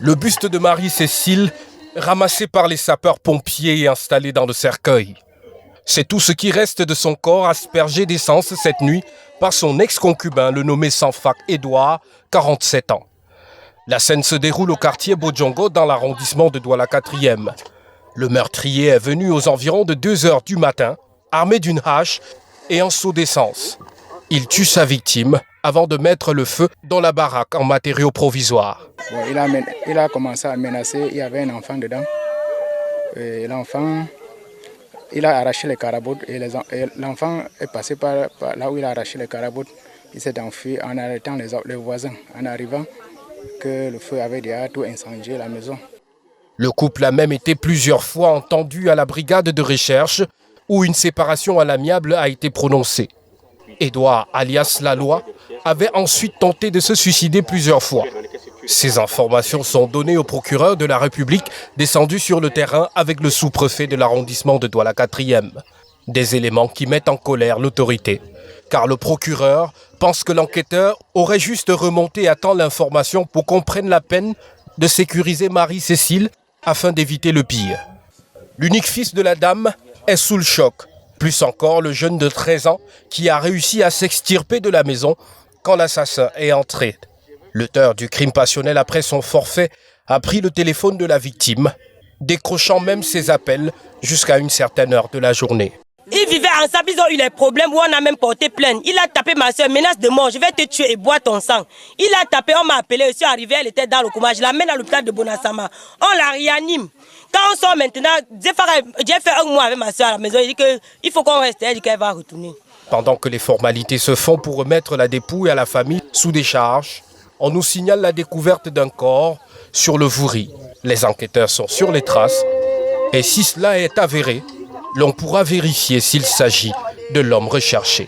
Le buste de Marie-Cécile, ramassé par les sapeurs-pompiers et installé dans le cercueil. C'est tout ce qui reste de son corps aspergé d'essence cette nuit par son ex-concubin, le nommé sans fac Édouard, 47 ans. La scène se déroule au quartier Bodjongo dans l'arrondissement de Douala 4e. Le meurtrier est venu aux environs de 2h du matin, armé d'une hache et un seau d'essence. Il tue sa victime avant de mettre le feu dans la baraque en matériaux provisoires. Bon, il a commencé à menacer, il y avait un enfant dedans. Et l'enfant, il a arraché les caraboutes et l'enfant est passé par là où il a arraché les caraboutes. Il s'est enfui en arrêtant les voisins, en arrivant que le feu avait déjà tout incendié la maison. Le couple a même été plusieurs fois entendu à la brigade de recherche où une séparation à l'amiable a été prononcée. Édouard, alias La Loi, avait ensuite tenté de se suicider plusieurs fois. Ces informations sont données au procureur de la République descendu sur le terrain avec le sous-préfet de l'arrondissement de Douala 4e. Des éléments qui mettent en colère l'autorité. Car le procureur pense que l'enquêteur aurait juste remonté à temps l'information pour qu'on prenne la peine de sécuriser Marie-Cécile afin d'éviter le pire. L'unique fils de la dame est sous le choc. Plus encore le jeune de 13 ans qui a réussi à s'extirper de la maison quand l'assassin est entré. L'auteur du crime passionnel après son forfait a pris le téléphone de la victime, décrochant même ses appels jusqu'à une certaine heure de la journée. Ils vivaient ensemble, ils ont eu des problèmes où on a même porté plainte. Il a tapé ma soeur, menace de mort, je vais te tuer et boire ton sang. Il a tapé, on m'a appelé, je suis arrivé, elle était dans le coma, je l'amène à l'hôpital de Bonassama. On la réanime. Quand on sort maintenant, j'ai fait un mois avec ma soeur à la maison, il dit qu'il faut qu'on reste, elle dit qu'elle va retourner. Pendant que les formalités se font pour remettre la dépouille à la famille sous décharge, on nous signale la découverte d'un corps sur le Vouri. Les enquêteurs sont sur les traces et si cela est avéré, l'on pourra vérifier s'il s'agit de l'homme recherché.